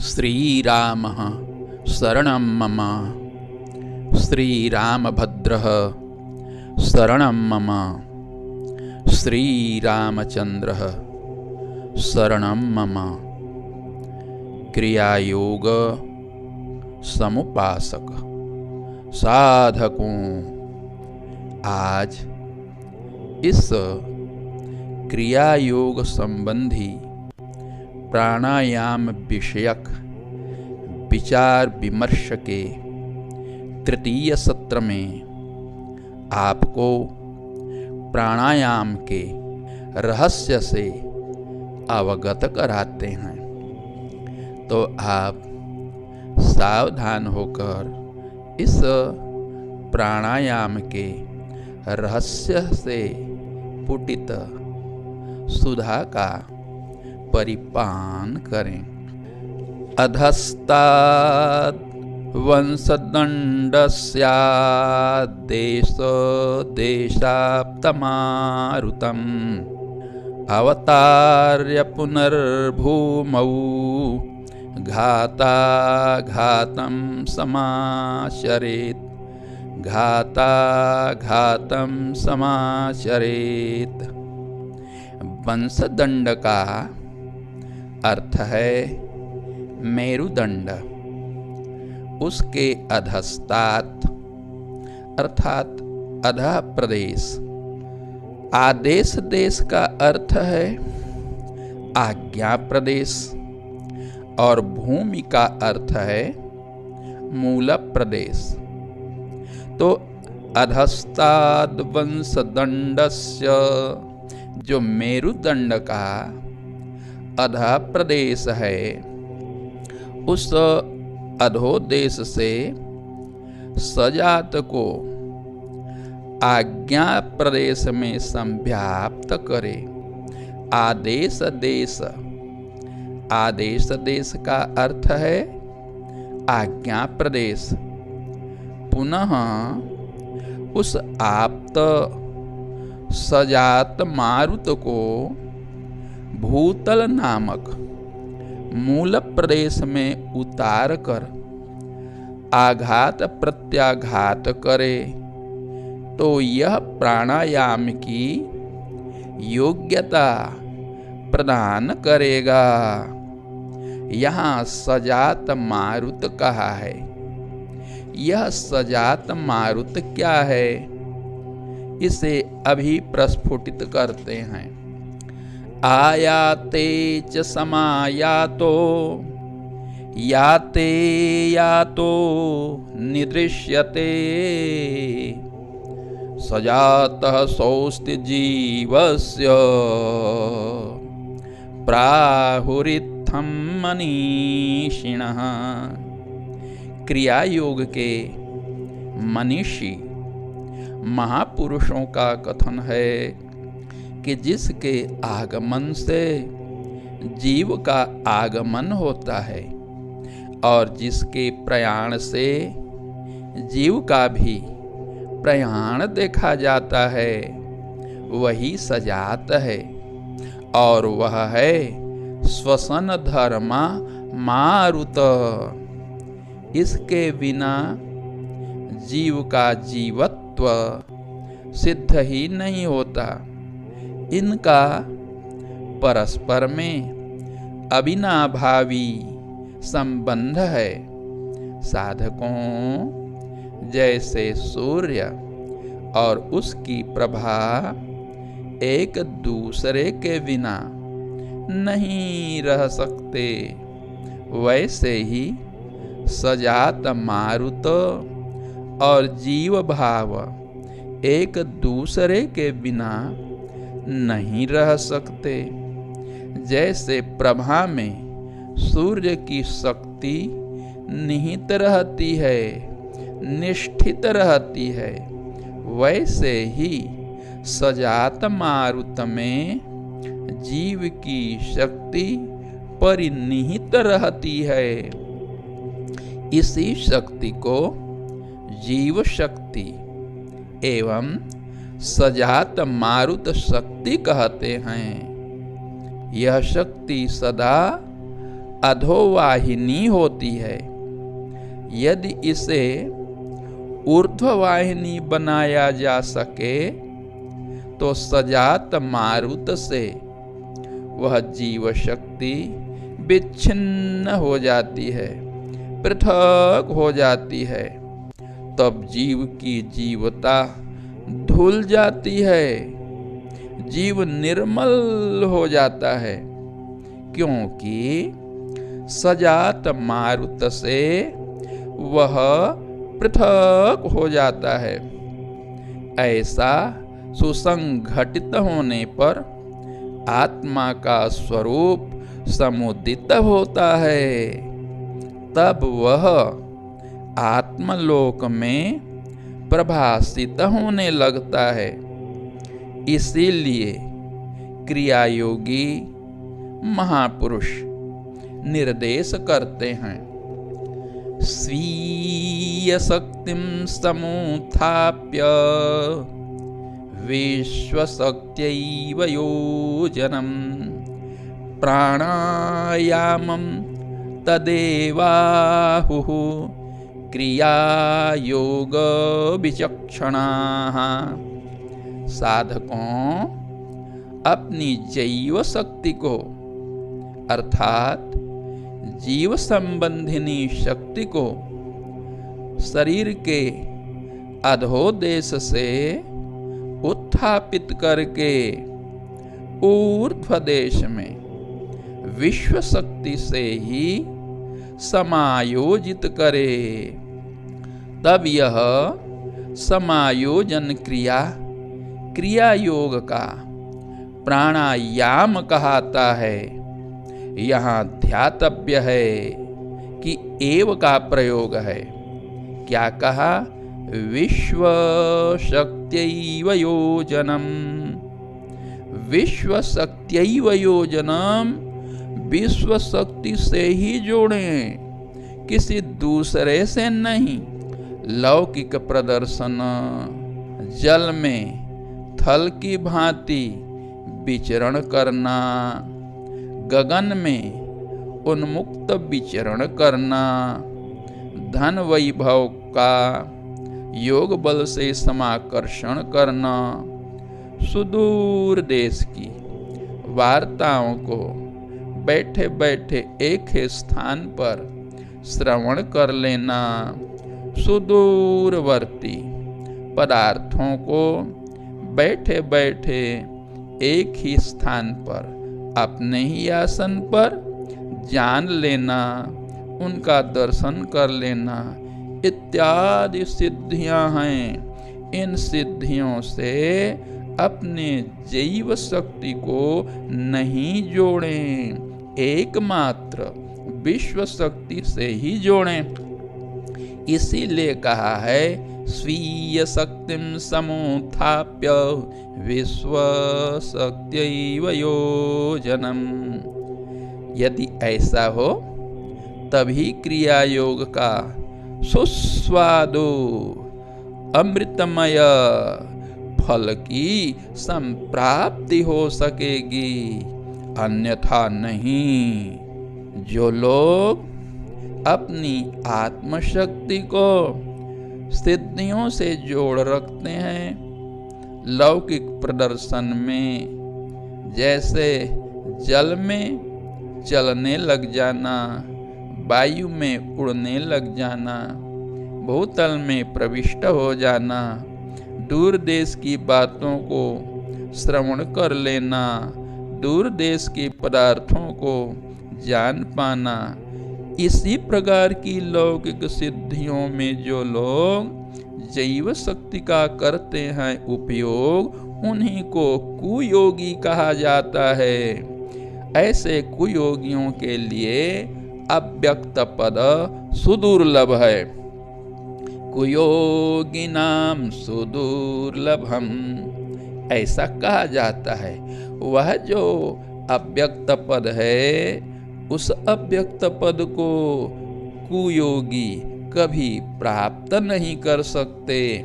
श्रीरामः शरणं मम। श्रीरामभद्रः शरणं मम। श्रीरामचन्द्रः शरणं मम। क्रियायोग समुपासक साधकों, आज इस क्रियायोग संबंधी प्राणायाम विषयक विचार विमर्श के तृतीय सत्र में आपको प्राणायाम के रहस्य से अवगत कराते हैं, तो आप सावधान होकर इस प्राणायाम के रहस्य से पुटित सुधा का परिपान करें। अधस्ताद् वंशदण्डस्याद्देश देशाप्तमारुतम् अवतार्य पुनर्भूमौ घाताघातं समाचरेत्। घाताघातं समाचरेत्। वंशदंड का अर्थ है मेरुदंड, उसके अधस्तात् अर्थात अधः प्रदेश। आदेश देश का अर्थ है आज्ञा प्रदेश और भूमि का अर्थ है मूल प्रदेश। तो अधस्ताद् वंशदंडस्य जो मेरुदंड का अधः प्रदेश है, उस अधोदेश से सजात को आज्ञा प्रदेश में संव्याप्त करे। आदेश देश, आदेश देश का अर्थ है आज्ञा प्रदेश। पुनः उस आप्त सजात मारुत को भूतल नामक मूल प्रदेश में उतार कर आघात प्रत्याघात करे, तो यह प्राणायाम की योग्यता प्रदान करेगा। यहाँ सजात मारुत कहा है। यह सजात मारुत क्या है, इसे अभी प्रस्फुटित करते हैं। आयाते च समायातो याते यातो निदृश्यते सजातः सोऽस्ति जीवस्य प्राहुरित्थं मनीषिणः। क्रिया योग के मनीषी महापुरुषों का कथन है कि जिसके आगमन से जीव का आगमन होता है और जिसके प्रयाण से जीव का भी प्रयाण देखा जाता है, वही सजात है, और वह है श्वसन धर्मा मारुत। इसके बिना जीव का जीवत्व सिद्ध ही नहीं होता। इनका परस्पर में अविनाभावी संबंध है। साधकों जैसे सूर्य और उसकी प्रभा एक दूसरे के बिना नहीं रह सकते, वैसे ही सजात मारुत और जीव भाव एक दूसरे के बिना नहीं रह सकते। जैसे प्रभा में सूर्य की शक्ति निहित रहती है, निष्ठित रहती है, वैसे ही सजात मारुत में जीव की शक्ति परिनिहित रहती है। इसी शक्ति को जीव शक्ति एवं सजात मारुत शक्ति कहते हैं। यह शक्ति सदा अधोवाहिनी होती है। यदि इसे ऊर्ध्ववाहिनी बनाया जा सके तो सजात मारुत से वह जीव शक्ति विच्छिन्न हो जाती है, पृथक हो जाती है। तब जीव की जीवता धुल जाती है, जीव निर्मल हो जाता है, क्योंकि सजात मारुत से वह पृथक हो जाता है। ऐसा सुसंघटित होने पर आत्मा का स्वरूप समुदित होता है। तब वह आत्मलोक में प्रभासित होने लगता है। इसीलिए क्रियायोगी महापुरुष निर्देश करते हैं, स्वीय शक्तिं समुत्थाप्य विश्वशक्त्यैव योजनं प्राणायामं तदेवाहुः क्रियायोग विचक्षणाः। साधकों अपनी जैव शक्ति को अर्थात जीव संबंधिनी शक्ति को शरीर के अधोदेश से उत्थापित करके ऊर्ध्व देश में विश्व शक्ति से ही समायोजित करे। तब यह समायोजन क्रिया योग का प्राणायाम कहलाता है। यहाँ ध्यातव्य है कि एव का प्रयोग है। क्या कहा? विश्व शक्त्यैव योजनम। विश्व शक्त्यैव योजनम, विश्व शक्ति से ही जोड़ें, किसी दूसरे से नहीं। लौकिक प्रदर्शन जल में थल की भांति विचरण करना, गगन में उन्मुक्त विचरण करना, धन वैभव का योग बल से समाकर्षण करना, सुदूर देश की वार्ताओं को बैठे बैठे एक ही स्थान पर श्रवण कर लेना, सुदूरवर्ती पदार्थों को बैठे बैठे एक ही स्थान पर अपने ही आसन पर जान लेना, उनका दर्शन कर लेना इत्यादि सिद्धियां हैं। इन सिद्धियों से अपने जैव शक्ति को नहीं जोड़ें, एकमात्र विश्व शक्ति से ही जोड़ें। इसीलिए कहा है स्वीय शक्तिं समुत्थाप्य विश्व शक्त्यैव योजनम। यदि ऐसा हो तभी क्रिया योग का सुस्वादु अमृतमय फल की संप्राप्ति हो सकेगी, अन्यथा नहीं। जो लोग अपनी आत्मशक्ति को सिद्धियों से जोड़ रखते हैं। लौकिक प्रदर्शन में जैसे जल में चलने लग जाना, वायु में उड़ने लग जाना, भूतल में प्रविष्ट हो जाना, दूर देश की बातों को श्रवण कर लेना, दूर देश के पदार्थों को जान पाना, इसी प्रकार की लौकिक सिद्धियों में जो लोग जैव शक्ति का करते हैं उपयोग, उन्हीं को कुयोगी कहा जाता है। ऐसे कुयोगियों के लिए अव्यक्त पद सुदुर्लभ है। कुयोगिनाम सुदुर्लभम, ऐसा कहा जाता है। वह जो अव्यक्त पद है, उस अव्यक्त पद को कुयोगी कभी प्राप्त नहीं कर सकते।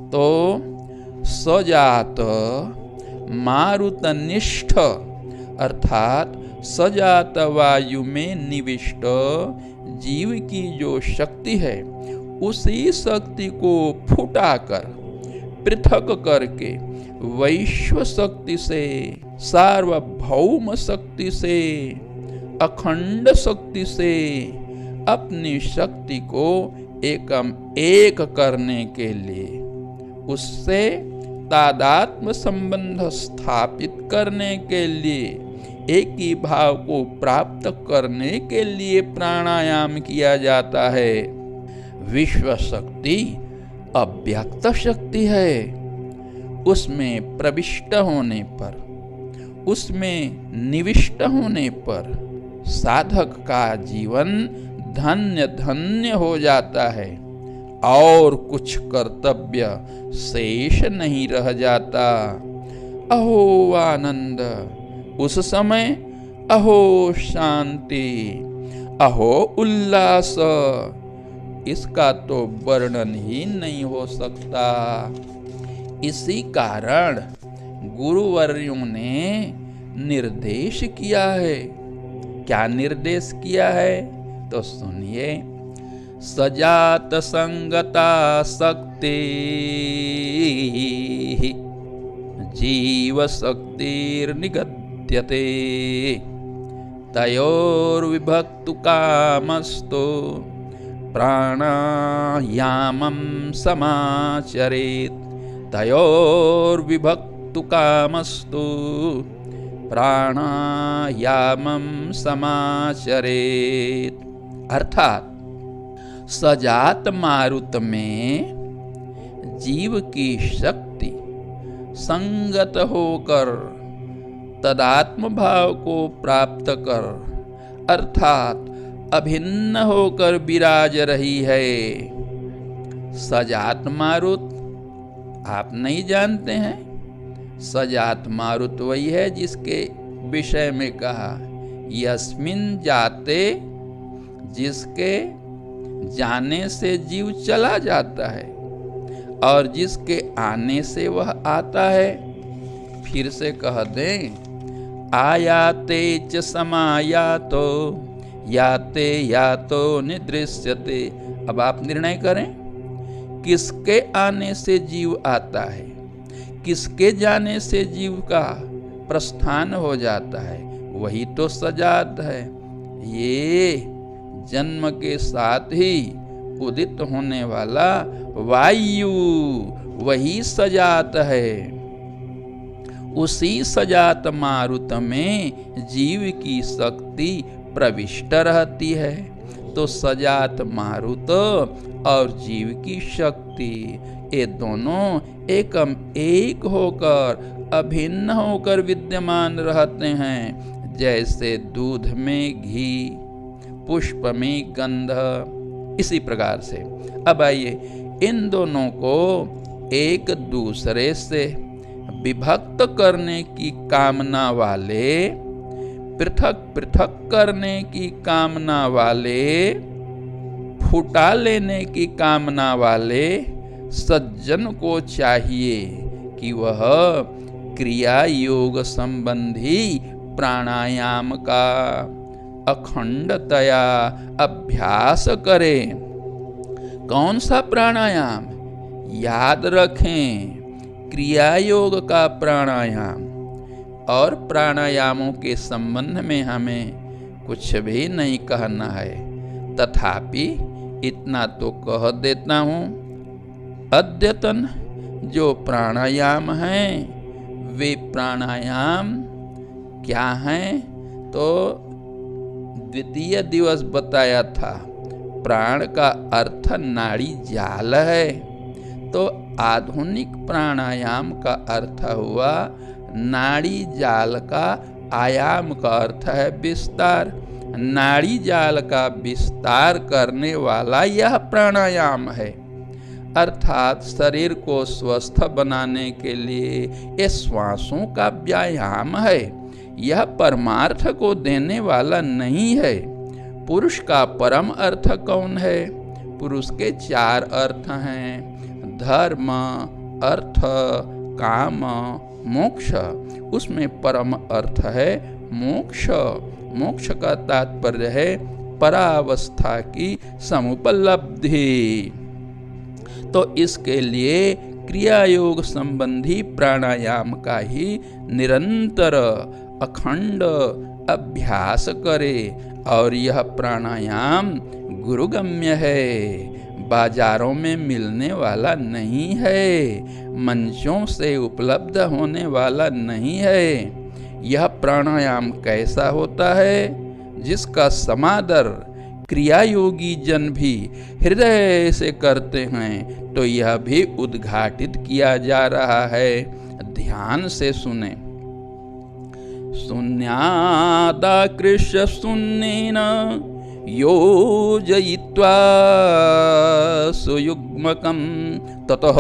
तो सजात मारुतनिष्ठ अर्थात सजात वायु में निविष्ट जीव की जो शक्ति है, उसी शक्ति को फुटाकर पृथक करके वैश्व शक्ति से, सार्वभौम शक्ति से, अखंड शक्ति से अपनी शक्ति को एकम एक करने के लिए, उससे तादात्म संबंध स्थापित करने के लिए, एक ही भाव को प्राप्त करने के लिए प्राणायाम किया जाता है। विश्व शक्ति अव्यक्त शक्ति है। उसमें प्रविष्ट होने पर, उसमें निविष्ट होने पर साधक का जीवन धन्य धन्य हो जाता है और कुछ कर्तव्य शेष नहीं रह जाता। अहो आनंद उस समय, अहो शांति, अहो उल्लास, इसका तो वर्णन ही नहीं हो सकता। इसी कारण गुरुवर्यों ने निर्देश किया है। क्या निर्देश किया है तो सुनिए। सजात संगता शक्ति जीव शक्तिर्निगद्यते तयोर्विभक्तु कामस्तु प्राणायामं समाचरेत्। तयोर्विभक्तु कामस्तु प्राणायामं समाचरेत्। अर्थात सजात मारुत में जीव की शक्ति संगत होकर तदात्म भाव को प्राप्त कर, अर्थात अभिन्न होकर विराज रही है। सजात मारुत आप नहीं जानते हैं? सजात मारुत वही है जिसके विषय में कहा यस्मिन जाते, जिसके जाने से जीव चला जाता है और जिसके आने से वह आता है। फिर से कह दें, आयाते च समायातो याते यातो निदृश्यते। अब आप निर्णय करें, किसके आने से जीव आता है, किसके जाने से जीव का प्रस्थान हो जाता है, वही तो सजात है। ये जन्म के साथ ही उदित होने वाला वायु वही सजात है। उसी सजात मारुत में जीव की शक्ति प्रविष्ट रहती है। तो सजात मारुत और जीव की शक्ति, ये दोनों एकम एक होकर अभिन्न होकर विद्यमान रहते हैं। जैसे दूध में घी, पुष्प में गंध, इसी प्रकार से। अब आइए इन दोनों को एक दूसरे से विभक्त करने की कामना वाले, पृथक पृथक करने की कामना वाले, फुटा लेने की कामना वाले सज्जन को चाहिए कि वह क्रिया योग संबंधी प्राणायाम का, अखंडतया अभ्यास करें। कौन सा प्राणायाम? याद रखें, क्रिया योग का प्राणायाम। और प्राणायामों के संबंध में हमें कुछ भी नहीं कहना है, तथापि इतना तो कह देता हूँ, अद्यतन जो प्राणायाम हैं वे प्राणायाम क्या हैं? तो द्वितीय दिवस बताया था, प्राण का अर्थ नाड़ी जाल है, तो आधुनिक प्राणायाम का अर्थ हुआ नाड़ी जाल का आयाम का अर्थ है विस्तार। नाड़ी जाल का विस्तार करने वाला यह प्राणायाम है, अर्थात शरीर को स्वस्थ बनाने के लिए ये श्वासों का व्यायाम है। यह परमार्थ को देने वाला नहीं है। पुरुष का परम अर्थ कौन है? पुरुष के 4 अर्थ हैं, धर्म, अर्थ, काम, मोक्ष। उसमें परम अर्थ है मोक्ष। मोक्ष का तात्पर्य है परावस्था की समुपलब्धि। तो इसके लिए क्रिया योग संबंधी प्राणायाम का ही निरंतर अखंड अभ्यास करे। और यह प्राणायाम गुरुगम्य है, बाजारों में मिलने वाला नहीं है, मंचों से उपलब्ध होने वाला नहीं है। यह प्राणायाम कैसा होता है? जिसका समादर क्रिया योगी जन भी हृदय से करते हैं, तो यह भी उद्घाटित किया जा रहा है। ध्यान से सुने। शून्यादाकृष्य शून्येन योजयित्वा सुयुग्मकं ततः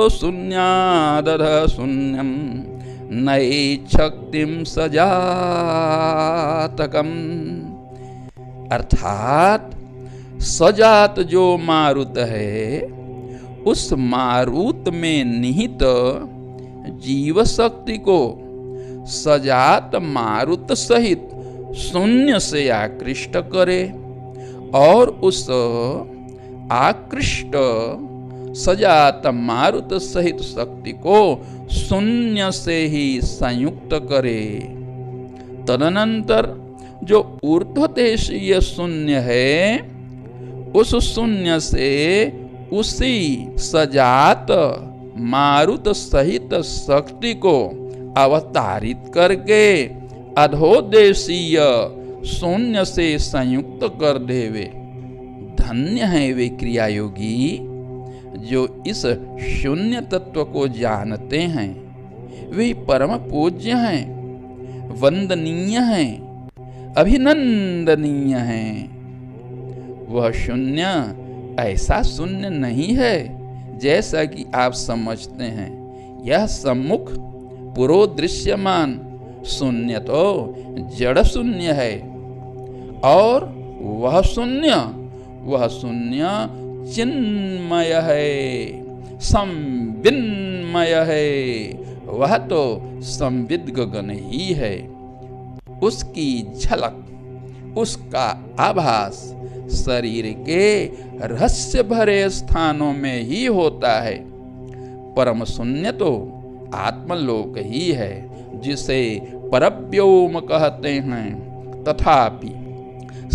शून्यादधः शून्यं नैच्छक्तिं सजातकम्। अर्थात सजात जो मारुत है, उस मारुत में निहित जीव शक्ति को सजात मारुत सहित शून्य से आकृष्ट करे और उस आकृष्ट सजात मारुत सहित शक्ति को शून्य से ही संयुक्त करे। तदनंतर जो ऊर्ध्वदेशीय शून्य है, उस शून्य से उसी सजात मारुत सहित शक्ति को अवतारित करके अधोदेशीय शून्य से संयुक्त कर देवे। धन्य है वे क्रिया योगी जो इस शून्य तत्व को जानते हैं। वे परम पूज्य हैं, वंदनीय हैं, अभिनंदनीय हैं। वह शून्य ऐसा शून्य नहीं है जैसा कि आप समझते हैं। यह सम्मुख पुरोदृश्यमान शून्य तो जड़ शून्य है, और वह शून्य चिन्मय है, संविन्मय है। वह तो संविद गगन ही है। उसकी झलक, उसका आभास शरीर के रहस्य भरे स्थानों में ही होता है। परम शून्य तो आत्मलोक ही है, जिसे परव्योम कहते हैं। तथापि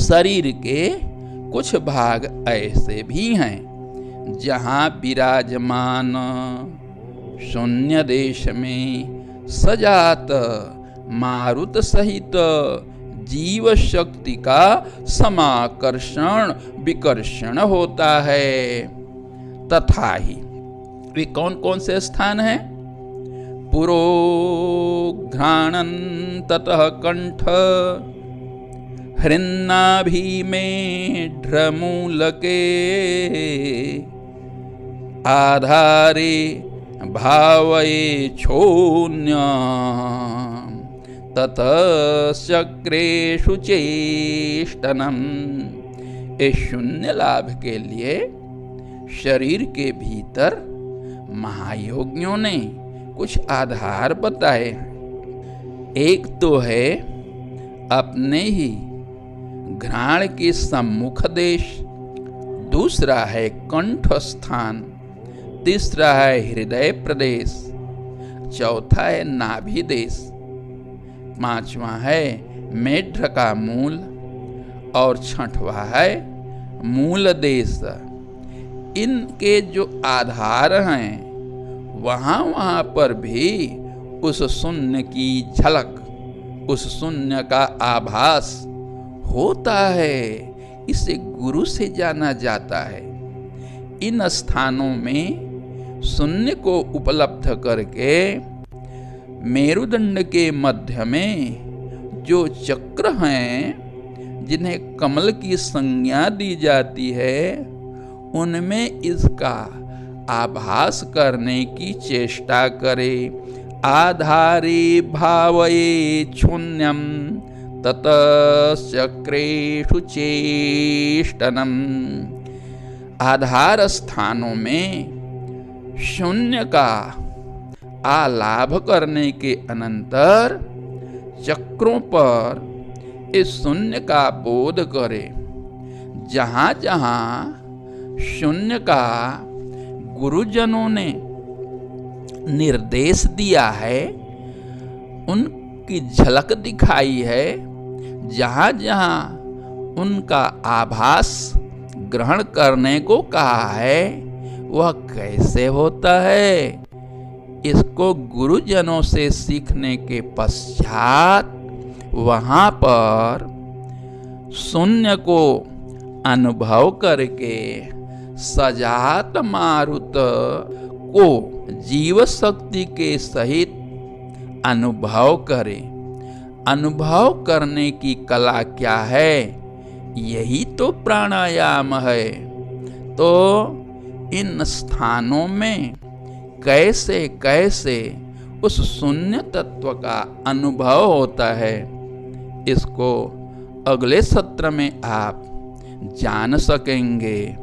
शरीर के कुछ भाग ऐसे भी हैं जहाँ विराजमान शून्य देश में सजात मारुत सहित जीव शक्ति का समाकर्षण विकर्षण होता है। तथा ही वे कौन कौन से स्थान हैं? पुरो घ्राणन ततः कंठ, हृन्नाभि में ढ्रमूलके, आधारे भावये छोन्य, ततः चक्रेषु चेष्टनम। इस शून्य लाभ के लिए शरीर के भीतर महायोगियों ने कुछ आधार बताए हैं। एक तो है अपने ही घ्राण के सम्मुख देश, दूसरा है कंठ स्थान, तीसरा है हृदय प्रदेश, चौथा है नाभि देश, पांचवा है मेढ्र का मूल और छठवा है मूल देश। इनके जो आधार हैं वहां पर भी उस शून्य की झलक, उस शून्य का आभास होता है। इसे गुरु से जाना जाता है। इन स्थानों में शून्य को उपलब्ध करके मेरुदंड के मध्य में जो चक्र हैं, जिन्हें कमल की संज्ञा दी जाती है, उनमें इसका आभास करने की चेष्टा करे। आधारे भावये शून्यम ततश्चक्रेषु चेष्टनम। आधार स्थानों में शून्य का आलाभ करने के अनंतर चक्रों पर इस शून्य का बोध करे। जहां जहां शून्य का गुरुजनों ने निर्देश दिया है, उनकी झलक दिखाई है, जहां जहां उनका आभास ग्रहण करने को कहा है, वह कैसे होता है, इसको गुरुजनों से सीखने के पश्चात वहां पर शून्य को अनुभव करके सजात मारुत को जीव शक्ति के सहित अनुभव करे। अनुभव करने की कला क्या है? यही तो प्राणायाम है। तो इन स्थानों में कैसे कैसे उस शून्य तत्व का अनुभव होता है, इसको अगले सत्र में आप जान सकेंगे।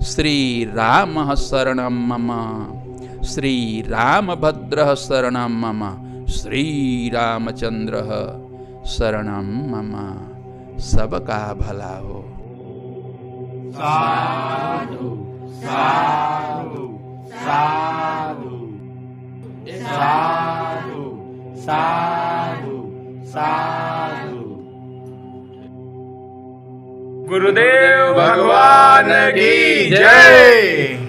श्री राम शरणं मम, श्री रामभद्र शरणं मम, श्री रामचंद्र शरणं मम। सबका भला हो। साधु साधु साधु साधु साधु साधु। गुरुदेव भगवान की जय।